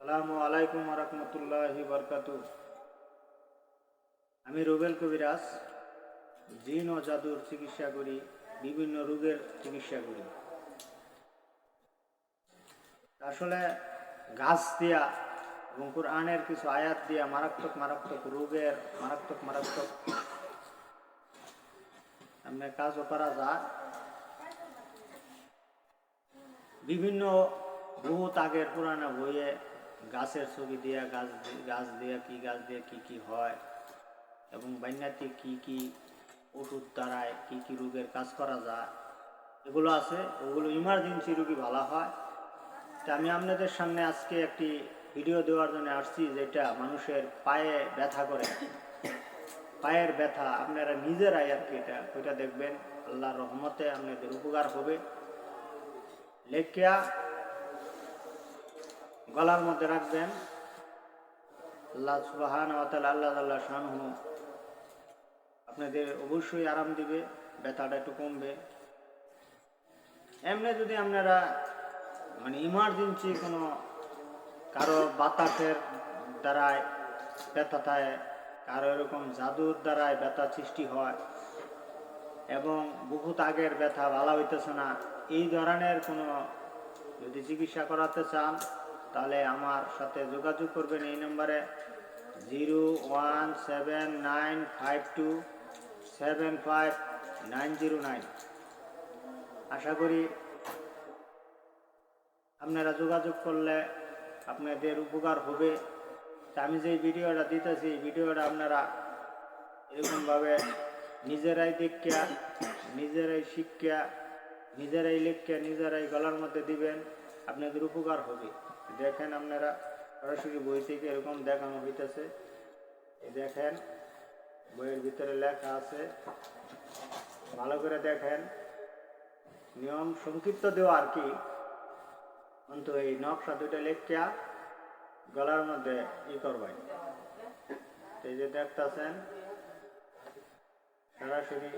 আসসালামু আলাইকুম রহমতুল্লাহি বরকাতু। আমি রুবেল কবিরাজ জিন ও জাদুর চিকিৎসা করি, বিভিন্ন রোগের চিকিৎসা করি। আসলে গাছ দিয়া এবং কোরআনের কিছু আয়াত দিয়া মারাত্মক মারাত্মক রোগের মারাত্মক মারাত্মক এমনি কাজও করা যায়। বিভিন্ন বহুত আগের পুরানা বইয়ে গাছের ছবি দিয়া গাছ দিয়া কি কি হয় এবং বন্যাতে কি কি ওষুধ দ্বারায় কি কি রোগের কাজ করা যায় এগুলো আছে। ওগুলো ইমার্জেন্সি রোগী ভালো হয়। তা আমি আপনাদের সামনে আজকে একটি ভিডিও দেওয়ার জন্য আসছি, যেটা মানুষের পায়ে ব্যথা করে। পায়ের ব্যথা আপনারা নিজেরাই আর কি ওইটা দেখবেন, আল্লাহর রহমতে আপনাদের উপকার হবে। লেখিয়া গলার মধ্যে রাখবেন। আল্লাহ সুবহানাহু ওয়া তাআলা আল্লাহ শানহু আপনাদের অবশ্যই আরাম দিবে, ব্যথাটা একটু কমবে। এমনি যদি আপনারা ইমার্জেন্সি কোনো কারো বাতাসের দ্বারায় ব্যথা থাকে, কারো এরকম জাদুর দ্বারায় ব্যথা সৃষ্টি হয় এবং বহুত আগের ব্যথা ভালো হইতেছে না, এই ধরনের কোনো যদি চিকিৎসা করাতে চান তাহলে আমার সাথে যোগাযোগ করবেন এই নম্বরে 017952759909। আশা করি আপনারা যোগাযোগ করলে আপনাদের উপকার হবে। তা আমি যে ভিডিওটা দিতেছি, ভিডিওটা আপনারা এরকমভাবে নিজেরাই দেখিয়া, নিজেরাই শিখিয়া, নিজেরাই লিখিয়া, নিজেরাই গলার মধ্যে দিবেন, আপনাদের উপকার হবে। দেখেন আপনারা সরাসরি বই থেকে এরকম দেখানো হইতেছে। দেখেন বইয়ের ভিতরে লেখা আছে, ভালো করে দেখেন। নিয়ম সংক্ষিপ্ত দেওয়া আর কি, কিন্তু এই নকশা দুইটা লেখিয়া গলার মধ্যে করবেন। এই যে দেখতেছেন সরাসরি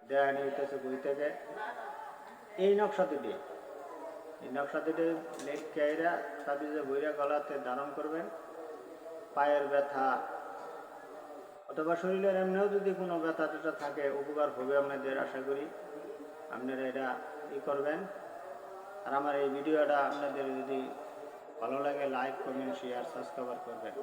দেয়া নিতেছে বই থেকে। এই নকশা দুটি লেখিয়া তাবিজে বইরা গলাতে ধারণ করবেন। পায়ের ব্যথা অথবা শরীরের এমনিও যদি কোনো ব্যথা টেথা থাকে, উপকার হবে আপনাদের। আশা করি আপনারা এটা করবেন। আর আমার এই ভিডিওটা আপনাদের যদি ভালো লাগে, লাইক, কমেন্ট, শেয়ার, সাবস্ক্রাইব করবেন।